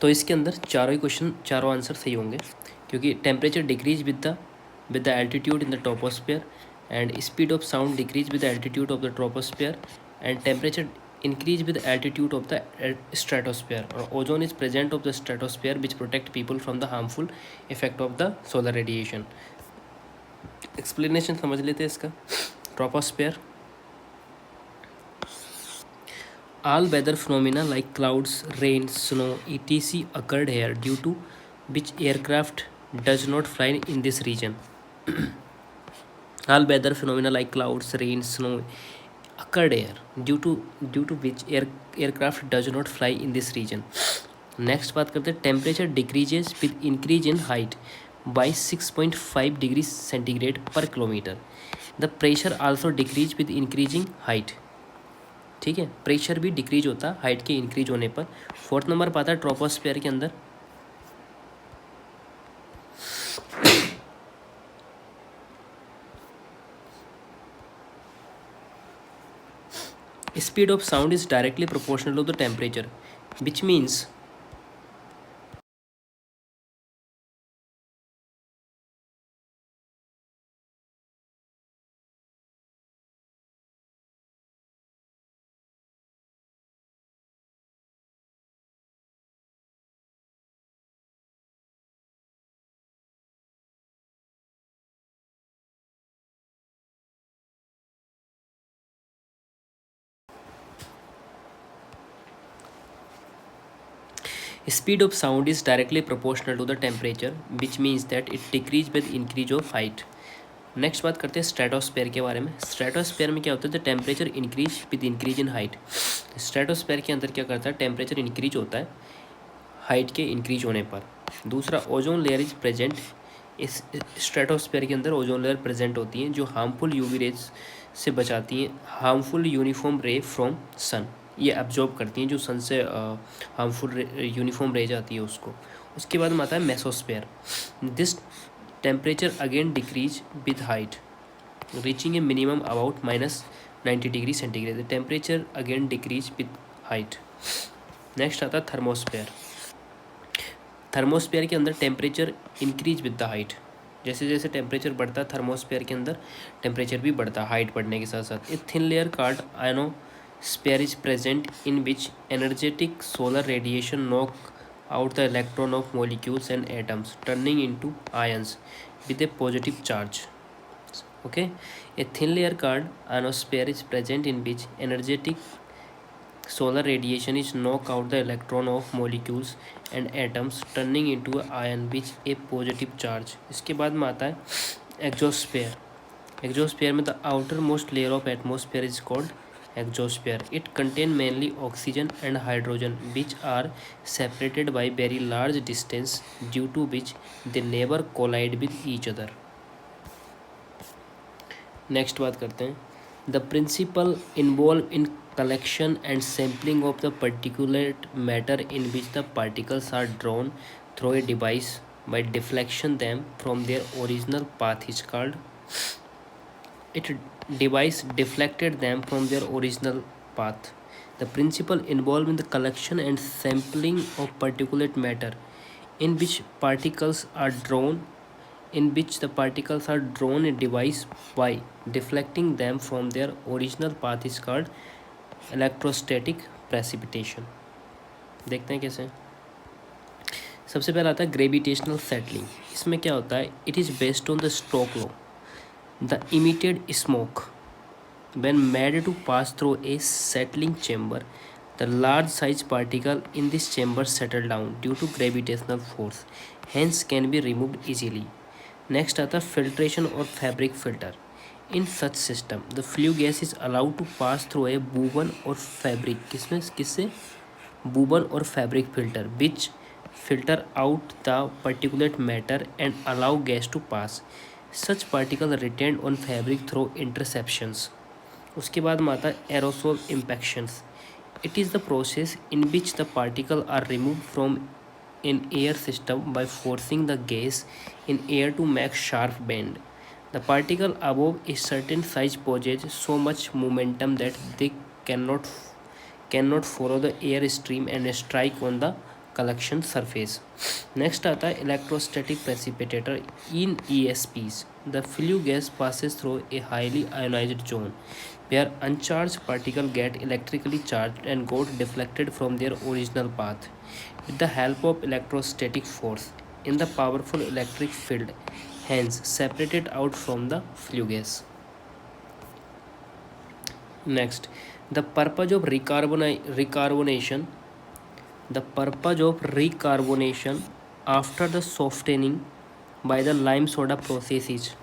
तो इसके अंदर चारों ही क्वेश्चन, चारों आंसर सही होंगे, क्योंकि temperature decrease with the altitude in the troposphere, and speed of sound decrease with the altitude of the troposphere, and temperature increase with altitude of the stratosphere, or ozone is present of the stratosphere which protect people from the harmful effect of the solar radiation. Explanation समझ लेते हैं इसका. Troposphere, all weather phenomena like clouds, rain, snow, etc. occurred here, due to which aircraft does not fly in this region. All weather phenomena like clouds, rain, snow occurred here, due to which aircraft does not fly in this region. Next बात करते हैं, temperature decreases with increase in height by 6.5 degree centigrade per kilometre. The pressure also decrease with increasing height. ठीक है, pressure भी decrease होता है height के increase होने पर. फोर्थ नंबर पाता है ट्रोपोस्फेयर के अंदर. Speed of sound is directly proportional to the temperature, which means speed of sound is directly proportional to the temperature, which means that it decrease with increase of height. Next बात करते हैं stratosphere के बारे में. Stratosphere में क्या होता है, the temperature increase with increase in height. Stratosphere के अंदर क्या करता है, टेम्परेचर इंक्रीज होता है हाइट के इंक्रीज होने पर. दूसरा, ओजोन लेयर इज प्रेजेंट. इस स्ट्रेटोस्फेयर के अंदर ओजोन लेयर प्रेजेंट होती हैं जो हार्मफुल यूवी रेज से बचाती हैं, हार्मफुल यूनिफॉर्म रे फ्रॉम सन. ये एब्जॉर्ब करती हैं जो सन से हार्मफुल यूनिफॉर्म रे जाती है उसको. उसके बाद में आता है mesosphere. This temperature again decrease with height, reaching A minimum about -90 degree centigrade. The temperature again decrease with height. Next आता है थर्मोस्फेयर. थर्मोस्फेयर के अंदर temperature increase with the height. जैसे जैसे टेम्परेचर बढ़ता है थर्मोस्फेयर के अंदर टेम्परेचर भी बढ़ता है हाइट बढ़ने के साथ साथ. A thin layer card ionosphere is present in which energetic solar radiation knock out the electron of molecules and atoms, turning into ions with a positive charge. Okay, a thin layer called ionosphere is present in which energetic solar radiation is knock out the electron of molecules and atoms, turning into a ion with a positive charge. इसके बाद में आता है exosphere. Exosphere में the outer most layer of atmosphere is called exosphere. It contains mainly oxygen and hydrogen, which are separated by very large distance, due to which they never collide with each other. Next बात करते हैं, the principle involved in collection and sampling of the particulate matter in which the particles are drawn through a device by deflection them from their original path is called. It device deflected them from their original path. The principle involved in the collection and sampling of particulate matter in which particles are drawn a device by deflecting them from their original path is called electrostatic precipitation. देखते हैं कैसे. सबसे पहला आता है gravitational settling. इसमें क्या होता है, it is based on the Stokes law. The emitted smoke, when made to pass through a settling chamber, the large size particle in this chamber settle down due to gravitational force, hence can be removed easily. Next आता है filtration or fabric filter. In such system, the flue gas is allowed to pass through a woven or fabric. किससे woven or fabric filter, which filter out the particulate matter and allow gas to pass. Such particles are retained on fabric through interceptions. उसके बाद में आता है aerosol impactions. It is the process in which the particles are removed from an air system by forcing the gas in air to make sharp bend. The particle above a certain size possess so much momentum that they cannot follow the air stream and strike on the collection surface. Next आता है electrostatic precipitator in ESPs. The flue gas passes through a highly ionized zone where uncharged particles get electrically charged and got deflected from their original path with the help of electrostatic force in the powerful electric field, hence separated out from the flue gas. Next, the purpose of recarbonation. The purpose of recarbonation after the softening by the lime soda process is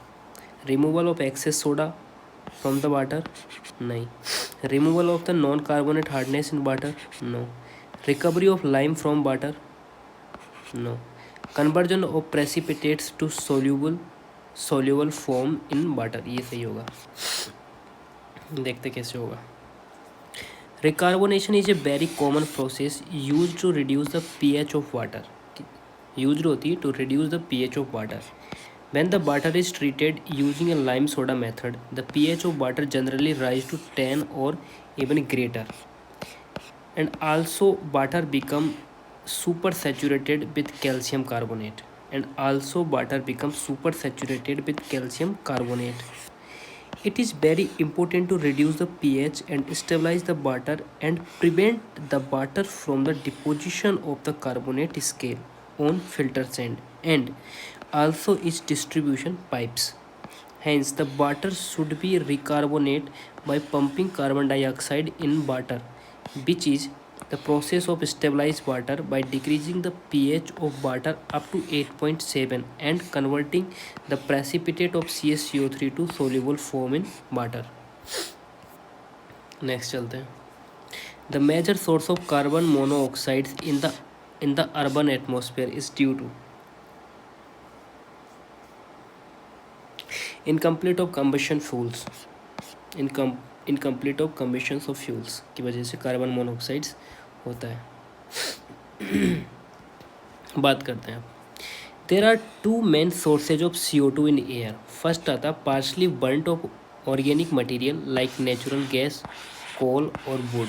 removal of excess soda from the water? No. Removal of the non-carbonate hardness in water? No. Recovery of lime from water? No. Conversion of precipitates to soluble form in water. ये सही होगा. देखते कैसे होगा. Recarbonation is a very common process used to reduce the pH of water. Used होती है to reduce the pH of water. When the water is treated using a lime soda method, the pH of water generally rise to 10 or even greater. And also water become supersaturated with calcium carbonate. It is very important to reduce the pH and stabilize the water and prevent the water from the deposition of the carbonate scale on filter sand and also its distribution pipes. Hence, the water should be recarbonate by pumping carbon dioxide in water, which is the process of stabilized water by decreasing the pH of water up to 8.7 and converting the precipitate of CaCO3 to soluble form in water. Next चलते हैं. The major source of carbon monoxide in the urban atmosphere is due to incomplete of combustion fuels. Incomplete of combustion of fuels की वजह से carbon monoxides होता है. बात करते हैं. There are two main sources of CO2 in air. First आता है partially burnt of organic material like natural gas, coal और वुड.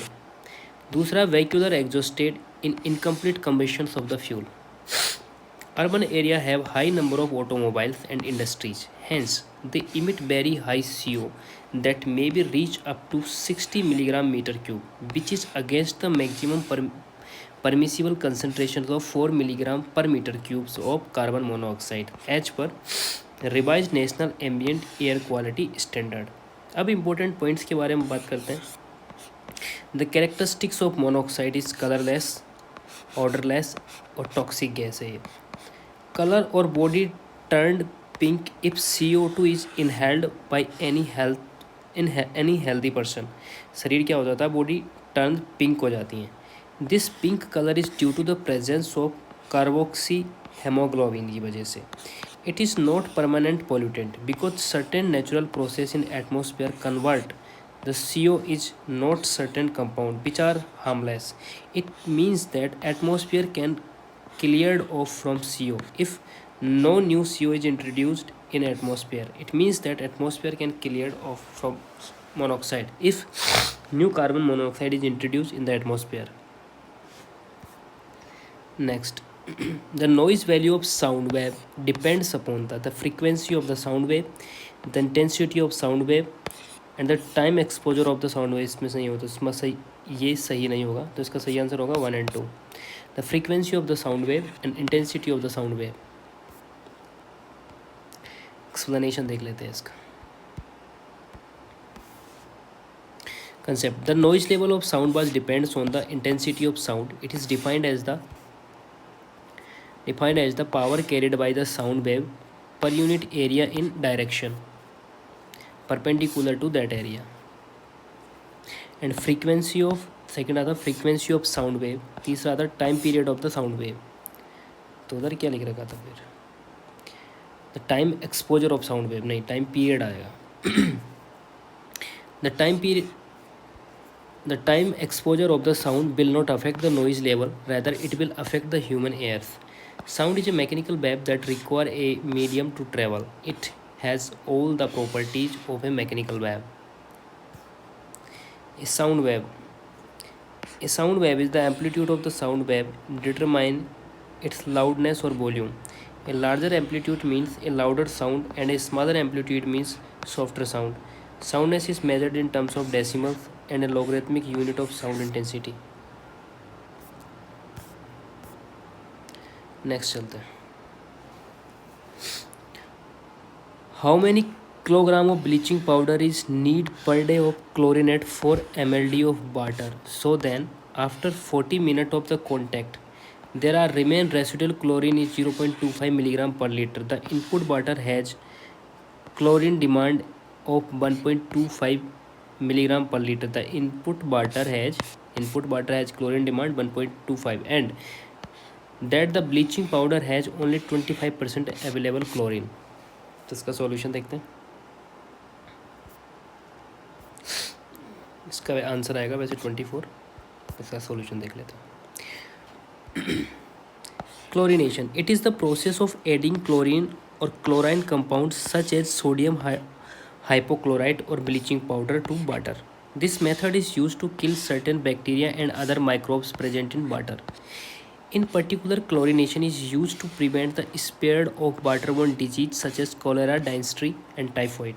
दूसरा vehicular exhausted in incomplete combustion of the fuel. Urban area have high number of automobiles and industries. Hence, they emit very high CO that may be reach up to 60 milligram meter cube, which is against the maximum permissible concentrations of 4 milligram per meter cubes of carbon monoxide as per revised national ambient air quality standard. अब important points के बारे में बात करते हैं. The characteristics of monoxide is colorless, odorless और toxic gas है ये. Color or body turned pink if CO2 is inhaled by any healthy person. शरीर क्या हो जाता है, बॉडी टर्न पिंक हो जाती हैं. This pink colour is due to the presence of carboxy haemoglobin की वजह से. It is not permanent pollutant because certain natural process in atmosphere convert the CO is not certain compound which are harmless. It means that atmosphere can cleared off from CO if no new CO is introduced in atmosphere. It means that atmosphere can cleared off from monoxide if new carbon monoxide is introduced in the atmosphere. Next, the noise value of sound wave depends upon the frequency of the sound wave, the intensity of sound wave and the time exposure of the sound wave. इसमें सही होता है, इसमें सही ये सही नहीं होगा, तो इसका सही आंसर होगा 1 and 2. The frequency of the sound wave and intensity of the sound wave. Explanation देख लेते हैं इसका. Concept: the noise level of sound was depends on the intensity of sound. It is defined as the power carried by the sound wave per unit area in direction perpendicular to that area. And frequency of second आता frequency of sound wave. तीसरा आता time period of the sound wave. तो उधर क्या लिख रखा था फिर, the time exposure of sound wave, नहीं टाइम पीरियड आएगा. The time exposure of the sound will not affect the noise level, rather it will affect the human ears. Sound is a mechanical wave that require a medium to travel. It has all the properties of a mechanical wave. A sound wave A sound wave is the amplitude of the sound wave determine its loudness or volume. A larger amplitude means a louder sound and a smaller amplitude means softer sound. Soundness is measured in terms of decibels and a logarithmic unit of sound intensity. Next चलते हैं. How many kilogram of bleaching powder is need per day of chlorinate 4 mld of water? So then, after 40 minutes of the contact, there are remain residual chlorine is 0.25 milligram per liter. The input water has chlorine demand of 1.25 milligram per liter. The input water has chlorine demand 1.25 and that the bleaching powder has only 25% available chlorine. तो इसका solution देखते हैं. इसका answer आएगा वैसे 24. इसका solution देख लेते हैं. Chlorination. It is the process of adding chlorine or chlorine compounds such as sodium hypochlorite or bleaching powder to water. This method is used to kill certain bacteria and other microbes present in water. In particular, chlorination is used to prevent the spread of waterborne disease such as cholera, dysentery and typhoid.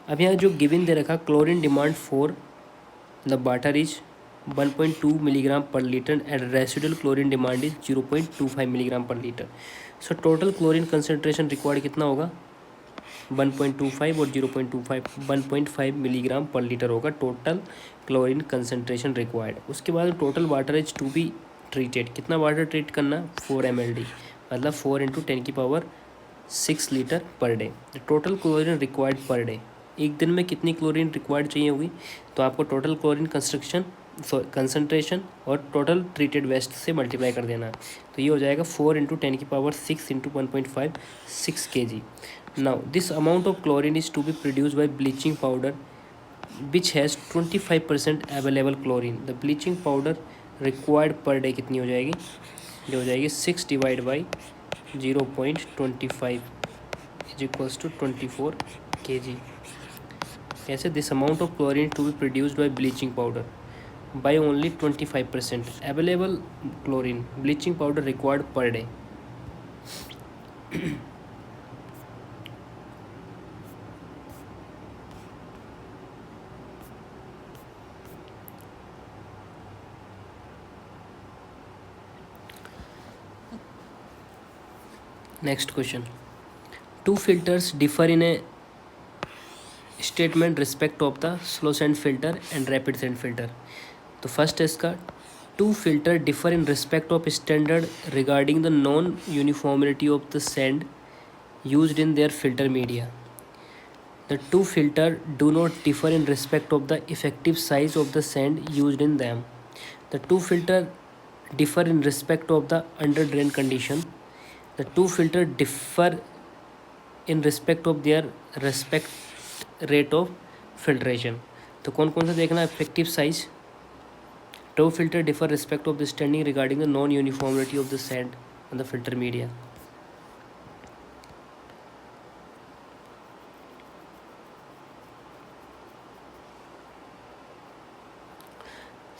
अब यहाँ जो given दे रखा chlorine demand for the water is 1.2 milligram per liter and residual chlorine demand is 0.25 milligram per liter. So total chlorine concentration required कितना होगा 1.25 और 0.25 1.5 milligram पर litre होगा total chlorine concentration required. उसके बाद total water is to be treated. कितना water treat करना 4 mld मतलब 4 into 10⁻6 litre per day. Total chlorine required per day. एक दिन में कितनी क्लोरीन रिक्वायर्ड चाहिए होगी तो आपको टोटल क्लोरीन कंसनट्रेशन और टोटल ट्रीटेड वेस्ट से मल्टीप्लाई कर देना. तो ये हो जाएगा 4 into 10⁻6 into 1.5 6 kg. Now this amount of chlorine is to be produce by bleaching powder which has 25% available chlorine. The bleaching powder required per day कितनी हो जाएगी जो हो जाएगी 6 divide by 0.25 is equals to 24 kg. कैसे this amount of chlorine to be produced by bleaching powder by only 25% available chlorine bleaching powder required per day. Next question. Two filters differ in a statement respect of the slow sand filter and rapid sand filter. तो first है इसका two filter differ in respect of standard regarding the non uniformity of the sand used in their filter media. The two filter do not differ in respect of the effective size of the sand used in them. The two filter differ in respect of the under drain condition. The two filter differ in respect of their respect rate of filtration. तो कौन कौन सा देखना है effective size. Two filter differ respect of the standing regarding the non uniformity of the sand and the filter media.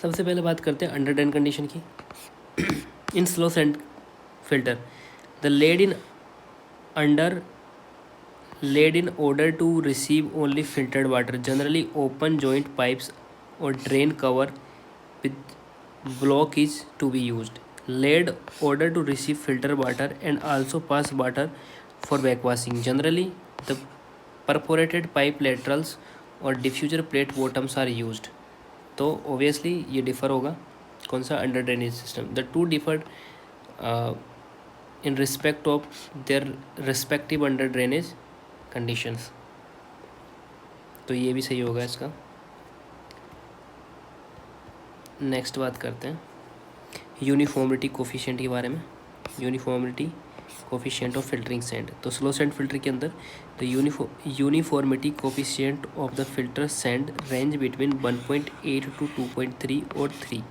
सबसे पहले बात करते हैं अंडर ड्रेन कंडीशन की. In slow sand filter the lead in order to receive only filtered water. Generally open joint pipes or drain cover with block is to be used. Lead order to receive filtered water and also pass water for backwashing. Generally the perforated pipe laterals और diffuser plate bottoms are used. तो obviously ये differ होगा कौन सा under drainage system. The two deferred in respect of their respective under drainage conditions. तो ये भी सही होगा इसका. नेक्स्ट बात करते हैं यूनिफॉर्मिटी कोफिशिएंट के बारे में. Uniformity coefficient of filtering sand. तो स्लो सैंड फिल्टर के अंदर तो uniformity coefficient of the filter sand range between 1.8 to 2.3 or 3.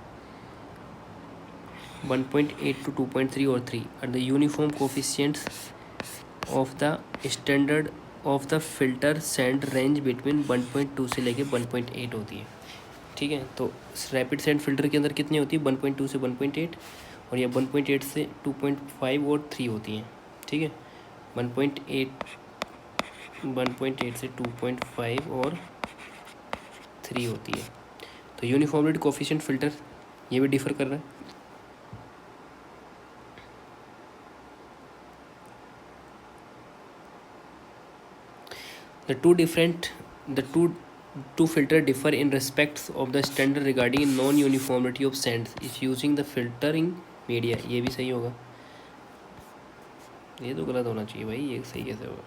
1.8 to 2.3 or 3 are the uniform coefficients of the standard of the filter sand range between 1.2 से लेके 1.8 होती है. ठीक है। तो रैपिड सेंड फिल्टर के अंदर कितनी होती है, 1.2 से 1.8, और ये 1.8 से 2.5 और 3 होती हैं। ठीक है, 1.8 से 2.5 और 3 होती है। तो यूनिफॉर्मिटी कोफिशिएंट फिल्टर ये भी डिफर कर रहा है। The two filter differ in respects of the standard regarding non-uniformity of sands is using the filtering media। ये भी सही होगा, ये तो गलत होना चाहिए भाई, ये सही कैसे होगा।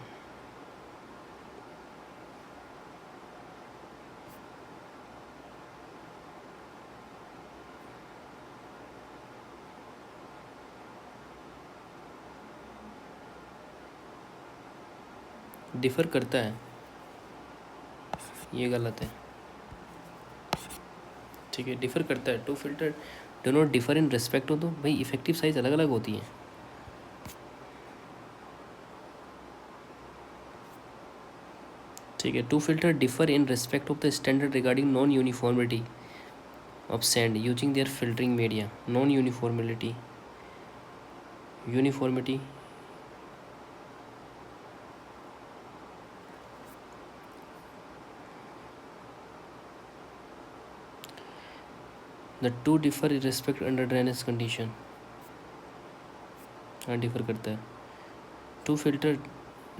डिफर करता है, ये गलत है। ठीक है, डिफर करता है। Two filter do not differ in respect हो, तो भाई इफेक्टिव साइज अलग अलग होती है। ठीक है, two filter differ in respect of the standard regarding non uniformity of sand using their filtering media. Non uniformity the two differ in respect under drainage condition. हाँ, डिफर करता है। Two filter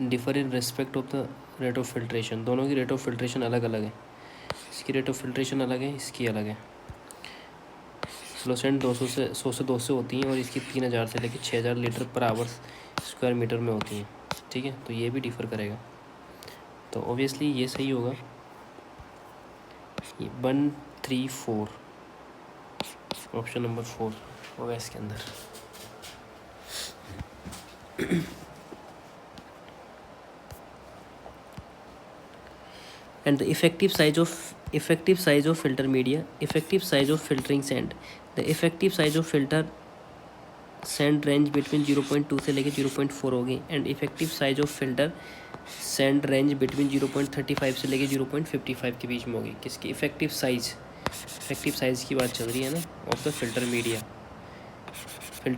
differ in respect of the rate of filtration. दोनों की rate of filtration अलग अलग है। इसकी rate of filtration अलग है, इसकी अलग है। फ्लोसेंट 100 से 200 होती हैं और इसकी 3000 से लेकर 6000 litre per hour square metre में होती हैं। ठीक है, तो ये भी डिफर करेगा। तो ऑब्वियसली ये सही होगा, ये 134 ऑप्शन नंबर 4 होगा इसके अंदर। And the effective size of filter media, effective size of filtering sand, the effective size of filter sand range between 0.2 से लेके 0.4 होगी, and effective size of filter sand range between 0.35 से लेके 0.55 के बीच में होगी। किसकी इफेक्टिव साइज़ की बात चल रही है ना, of the filter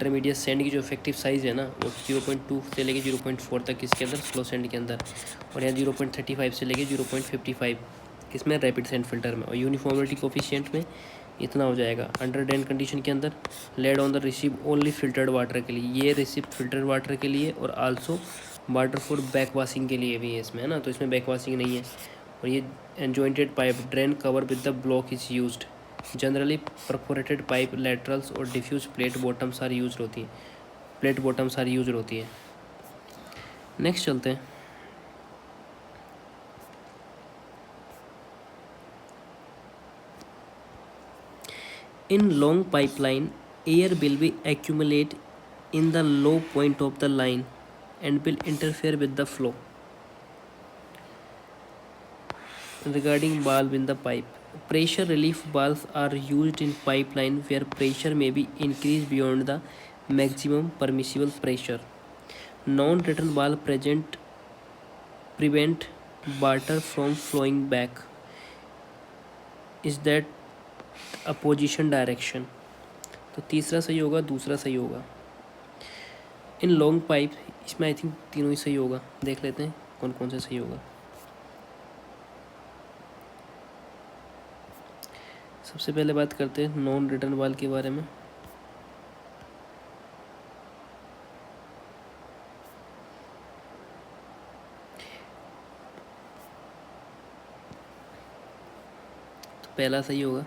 media sand की जो इफेक्टिव साइज़ है ना, वो 0.2 से लेके 0.4 तक किसके अंदर, फ्लो सैंड के अंदर, और यहाँ 0.35 से लेके 0.55 किसमें, रैपिड सैंड फिल्टर में। और यूनिफॉर्मिटी कोफिशिएंट में इतना हो जाएगा। अंडर ड्रेन कंडीशन के अंदर laid on the receive only filtered water के लिए, ये रिसीव फिल्टर्ड वाटर के लिए, और also water for back washing के लिए भी है इसमें, है ना। तो इसमें बैक वाशिंग नहीं है। और ये unjointed pipe drain cover with the block is used. Generally perforated pipe laterals और diffuse plate bottoms are use होती है। नेक्स्ट चलते हैं। In long pipeline air will be accumulate in the low point of the line and will interfere with the flow. Regarding valve in the pipe, pressure relief valves are used in pipeline where pressure may be increased beyond the maximum permissible pressure. Non-return valve prevent water from flowing back. Is that a position direction? तो तीसरा सही होगा, दूसरा सही होगा। In long pipe, इसमें I think तीनों ही सही होगा। देख लेते हैं कौन कौन सा सही होगा। सबसे पहले बात करते हैं नॉन रिटर्न वाल के बारे में। तो पहला सही होगा।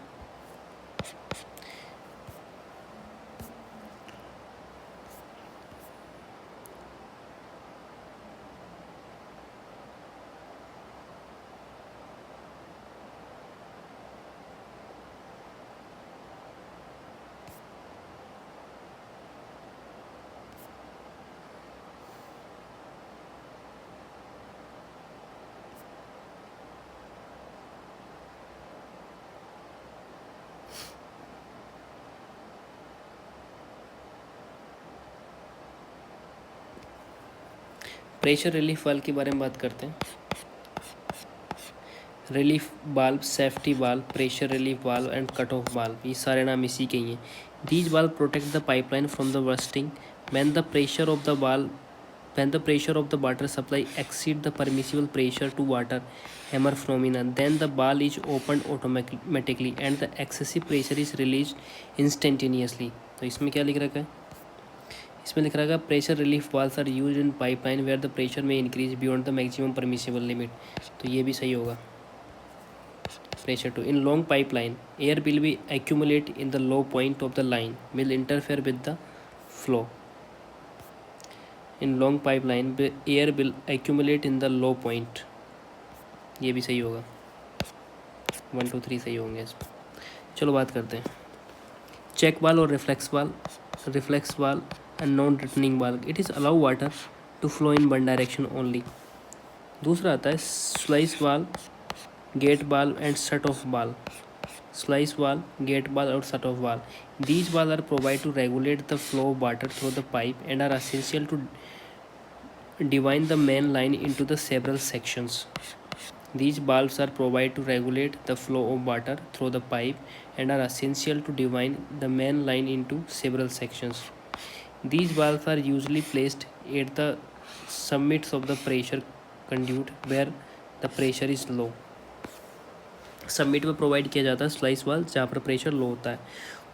प्रेशर रिलीफ वाल्व के बारे में बात करते हैं। Relief बाल्ब, safety बाल्ब, pressure relief बाल्ब and cut off बाल्ब, ये सारे नाम इसी के ही हैं। These बाल्ब protect the pipeline from the bursting when the pressure of the बाल्ब when the pressure of the water supply exceed the permissible pressure to water hammer phenomena, then the valve is opened automatically and the excessive pressure is released instantaneously। तो इसमें क्या लिख रखा है, इसमें लिख रखा है pressure relief valves are used in pipeline where the pressure may increase beyond the maximum permissible limit, तो ये भी सही होगा। Pressure two in long pipeline air will be accumulate in the low point of the line will interfere with the flow. In long pipeline air will accumulate in the low point, ये भी सही होगा। 1 2 3 सही होंगे इसमें। चलो बात करते हैं चेक वाल और reflex valve and non returning valve. It is allow water to flow in one direction only. दूसरा आता है sluice valve, gate valve and shut off valve. Sluice valve, gate valve और shut off valve, these valves are provided to regulate the flow of water through the pipe and are essential to divide the main line into the several sections. These valves are provided to regulate the flow of water through the pipe and are essential to divide the main line into several sections. These valves are usually placed at the summits of the pressure conduit where the pressure is low. Submit में provide किया जाता है sluice वाल जहाँ पर pressure low होता है।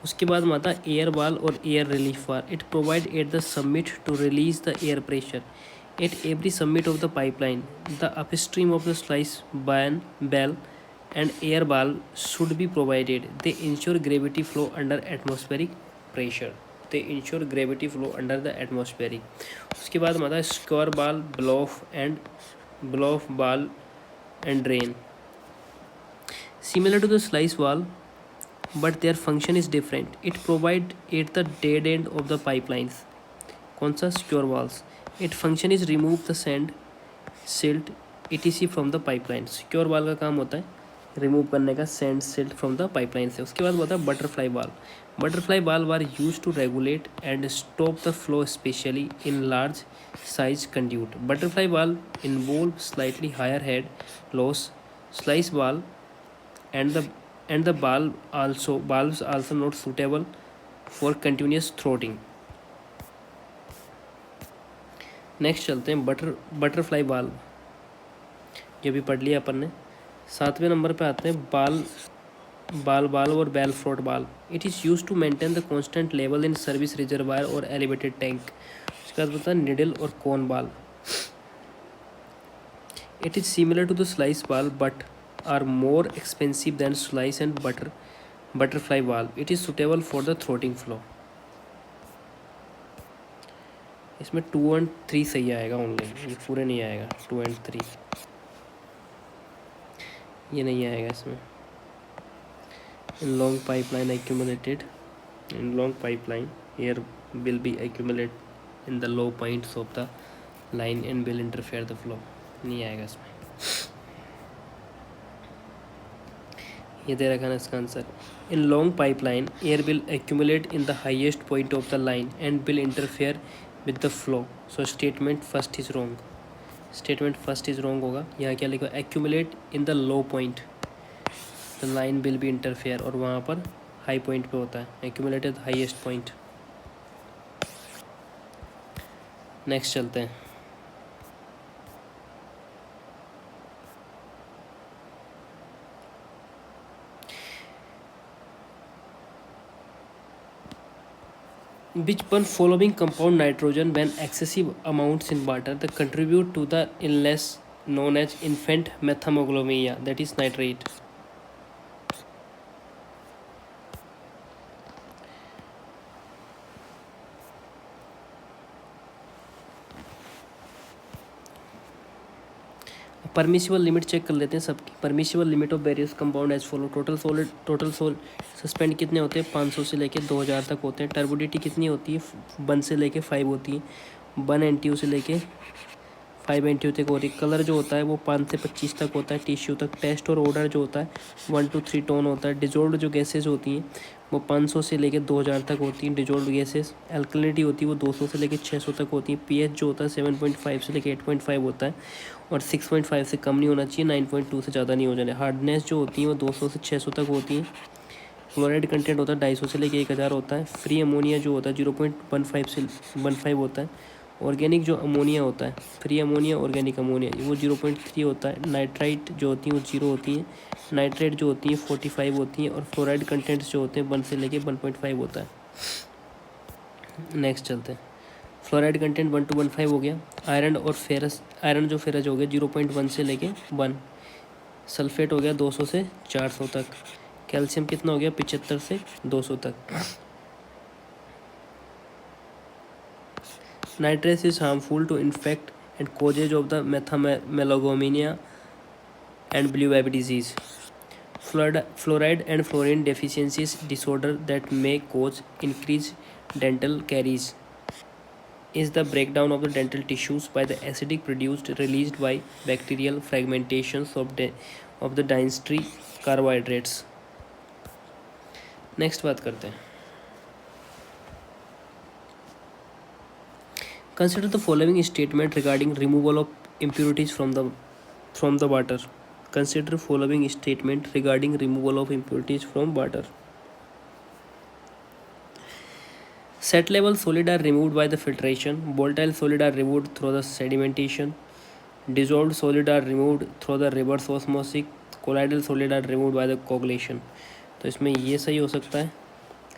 उसके बाद में आता है एयर वाल और air relief valve. It provide at the summit to release the air pressure at every summit of the pipeline. The upstream of the sluice valve and air valve should be provided. They ensure gravity flow under atmospheric pressure. They ensure gravity flow under the atmospheric. उसके बाद में आता है square valve, blow off valve and drain. Similar to the slice valve, but their function is different. It provides at the dead end of the pipelines. कौन सा secure valves? Its function is remove the sand, silt, etc. from the pipeline. Secure valve का काम होता है remove करने का sand, silt from the pipeline से। उसके बाद होता है butterfly valve. Butterfly valve are used to regulate and stop the flow, especially in large size conduit. Butterfly valve involve slightly higher head loss. Slice valve and the valves also not suitable for continuous throttling. Next चलते हैं butterfly valve, ये भी पढ़ लिया अपन ने। 7वें number पे आते हैं बाल और bell float valve. It is use to maintain the constant level in service reservoir और एलिवेटेड टैंक। उसके बाद होता है निडल और cone valve. It is similar to the sluice valve but are more expensive than slice and butterfly valve. It is suitable for the throttling flow. इसमें 2 and 3 सही आएगा only, ये पूरे नहीं आएगा। 2 and 3 ये नहीं आएगा इसमें। In long pipeline accumulated, in long pipeline air will be accumulated in the low points of the line and will interfere the flow, नहीं आएगा इसमें। ये दे रखा है इसका answer. In long pipeline air will accumulate in the highest point of the line and will interfere with the flow. So statement first is wrong. Statement first is wrong होगा। यहाँ क्या लिखा, accumulate in the low point the line will be interfere, और वहाँ पर high point पे होता है accumulate eight highest point. Next चलते हैं which one following compound nitrogen when excessive amounts in water that contribute to the illness known as infant methemoglobinemia, that is nitrate. Permissible limit check कर लेते हैं सबकी। Permissible limit of various compound as follow. Total suspend कितने होते हैं, 500 से लेके 2000 तक होते हैं। टर्बुडिटी कितनी होती है, 1 से लेके 5 होती है। 1 NTU से लेके 5 एंटीयोटिक होती है। कलर जो होता है वो 5 से 25 तक होता है टिश्यू तक। टेस्ट और ऑर्डर जो होता है 1 to 3 टोन होता है। डिजोल्व जो गैसेज होती हैं वो 500 से लेकर 2000 तक होती हैं डिजोल्व गैसेज। एल्कलिनिटी होती है वो 200 से लेकर 600 तक होती है। पीएच जो होता है 7.5 से लेकर 8.5 होता है और 6.5 से कम नहीं होना चाहिए, 9.2 से ज़्यादा नहीं हो जाना। हार्डनेस जो होती है वो 200 से 600 तक होती है। फ्लोराइड कंटेंट होता है 250 से लेकर 1000 होता है। फ्री अमोनिया जो होता है 0.15 से 15 होता है। ऑर्गेनिक जो अमोनिया होता है, फ्री अमोनिया ऑर्गेनिक अमोनिया, वो 0.3 होता है। नाइट्राइट जो होती है वो 0 होती है। नाइट्रेट जो होती है 45 होती है। और फ्लोराइड कंटेंट्स जो होते हैं 1 से लेके 1.5 होता है। नेक्स्ट चलते हैं। फ्लोराइड कंटेंट 1 to 1.5 हो गया। आयरन और फेरस, आयरन जो फेरस हो गया 0.1 से लेके 1। सल्फेट हो गया 200 से 400 तक। कैल्शियम कितना हो गया 75 से 200 तक। Nitrates is harmful to infect and causes of the methemoglobinemia and blue baby disease. Fluoride and fluorine deficiencies disorder that may cause increased dental caries is the breakdown of the dental tissues by the acidic produced released by bacterial fragmentations of the dentistry carbohydrates. Next बात करते हैं। Consider the following statement regarding removal of impurities from the water. Consider following statement regarding removal of impurities from water. Set level solid are removed by the filtration. Volatile solid are removed through the sedimentation. Dissolved solid are removed through the reverse osmosis. Colloidal solid are removed by the coagulation. तो इसमें ये सही हो सकता है।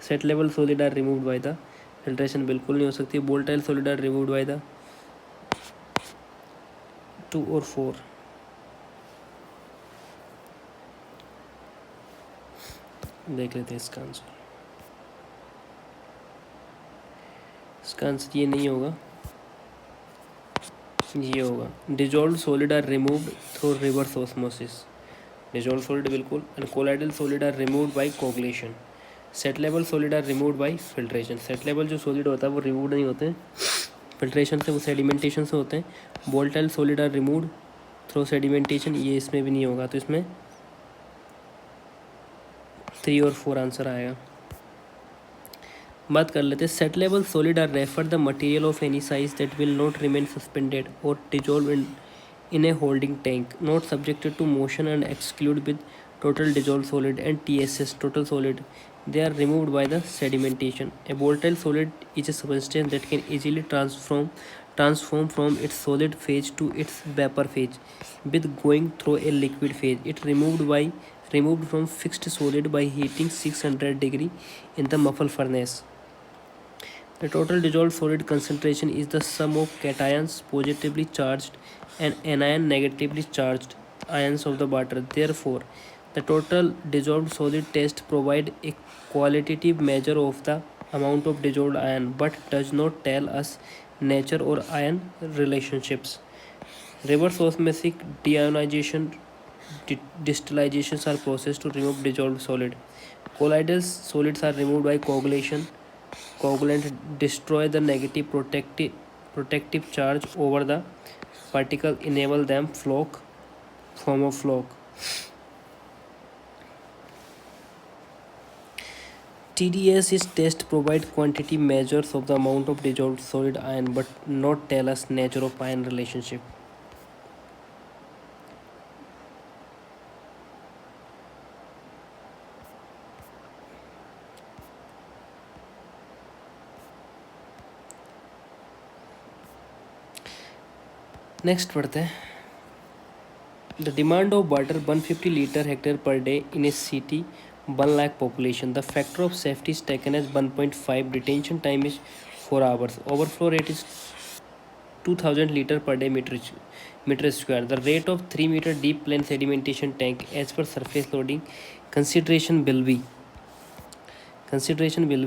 Set level solid are removed by the filtration बिल्कुल नहीं हो सकती। Volatile solid are removed by the 2 और 4। देख लेते हैं इसका आंसर। इसका आंसर ये नहीं होगा, ये होगा। Dissolve solid are removed through reverse osmosis. Dissolve solid बिल्कुल। And colloidal solid are removed by coagulation. Set level solid are removed by filtration. Set level जो सॉलिड होता है वो रिमूव नहीं होते हैं फिल्ट्रेशन से, वो सेडिमेंटेशन से होते हैं। Volatile solid are removed through sedimentation, ये इसमें भी नहीं होगा। तो इसमें 3 और 4 आंसर आएगा। बात कर लेते हैं। Set level solid are refer the material of any size that will not remain suspended और dissolve in a holding tank, not subjected to motion and excluded with total dissolved solid and TSS total solid. They are removed by the sedimentation. A volatile solid is a substance that can easily transform from its solid phase to its vapor phase with going through a liquid phase. It removed from fixed solid by heating 600 degree in the muffle furnace. The total dissolved solid concentration is the sum of cations positively charged and anion negatively charged ions of the water. Therefore, the total dissolved solid test provide a qualitative measure of the amount of dissolved ion but does not tell us nature or ion relationships. Reverse osmotic deionization distillations are processed to remove dissolved solid. Colloidal solids are removed by coagulation. Coagulant destroy the negative protective charge over the particle, enable them form a flock. TDS is test provide quantity measures of the amount of dissolved solid ion but not tell us nature of ion relationship. Next पढ़ते हैं। The demand of water 150 litre hectare per day in A city 1 lakh population. The factor of safety is taken as 1.5. Detention time is 4 hours. Overflow rate is 2000 liter per day meter square. The rate of 3 meter deep plain sedimentation tank as per surface loading. Consideration will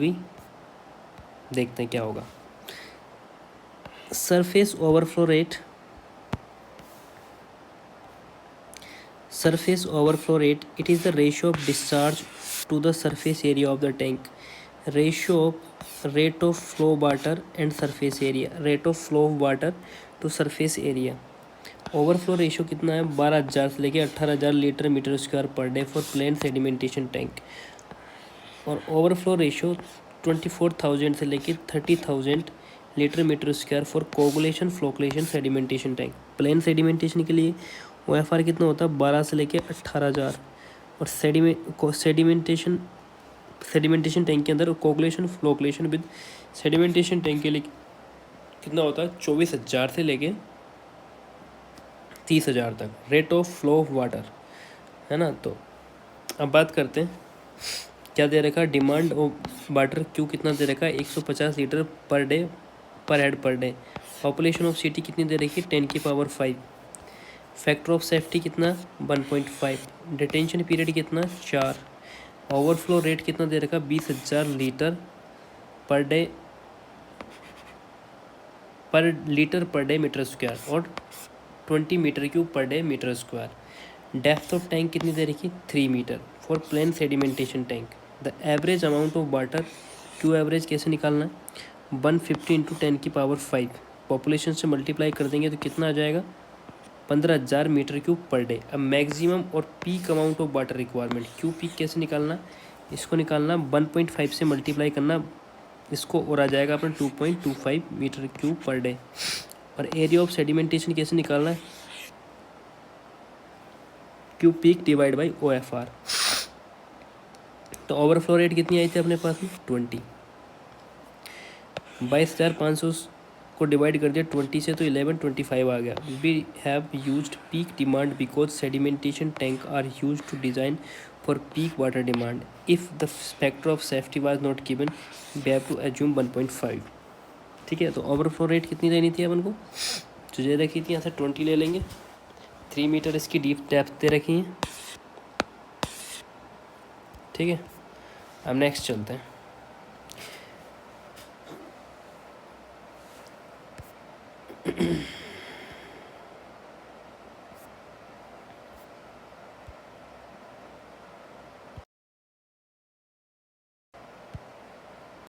be देखते हैं क्या होगा। Surface overflow rate, it is the ratio of discharge to the surface area of the tank. Rate of flow water and surface area. Rate of flow of water to surface area. Overflow ratio कितना है, 12,000 से लेके 18,000 litre metre square per day for plain sedimentation tank. और overflow ratio 24,000 से लेके 30,000 litre metre square for coagulation flocculation sedimentation tank. Plain sedimentation के लिए OFR कितना होता है, 12 से लेके 18,000। और सेडिमेंटेशन टैंक के अंदर coagulation flocculation with sedimentation tank के लिए कितना होता है, 24,000 से लेके 30,000 तक rate of flow of water, है ना। तो अब बात करते हैं क्या दे रखा है, डिमांड ऑफ वाटर क्यू कितना दे रखा है, 150 लीटर पर डे पर head per day. Population of city कितनी दे रखी है, 10⁵। फैक्टर ऑफ सेफ्टी कितना, 1.5। डिटेंशन पीरियड कितना, 4। ओवरफ्लो रेट कितना दे रखा, 20,000 लीटर पर डे पर डे मीटर स्क्वायर और 20 metre cube per day metre square. Depth of tank कितनी दे रखी, 3 metre for plain sedimentation tank. The average amount of water Q average कैसे निकालना है, 150 इंटू 10⁵। पॉपुलेशन से मल्टीप्लाई कर देंगे तो कितना आ जाएगा, 15,000 मीटर क्यूब पर डे। अब मैक्सिमम और peak amount of water requirement, Q peak कैसे निकालना, इसको निकालना 1.5 से मल्टीप्लाई करना इसको, और आ जाएगा अपना 2.25 मीटर क्यूब पर डे। और एरिया ऑफ सेडिमेंटेशन कैसे निकालना है, Q peak divide by OFR। तो ओवरफ्लो रेट कितनी आई थी अपने पास में, 20। 22,500 को डिवाइड कर दिया 20 से तो 1125 आ गया। We have used peak demand because sedimentation tank are use to design for peak water demand. If the factor of safety was not given we have to assume 1.5। ठीक है, तो ओवरफ्लो रेट कितनी लेनी थी अपन को, तो ये रखी थी, यहाँ से 20 ले लेंगे। 3 मीटर इसकी डीप डेप्थ दे रखी है। ठीक है, अब नेक्स्ट चलते हैं।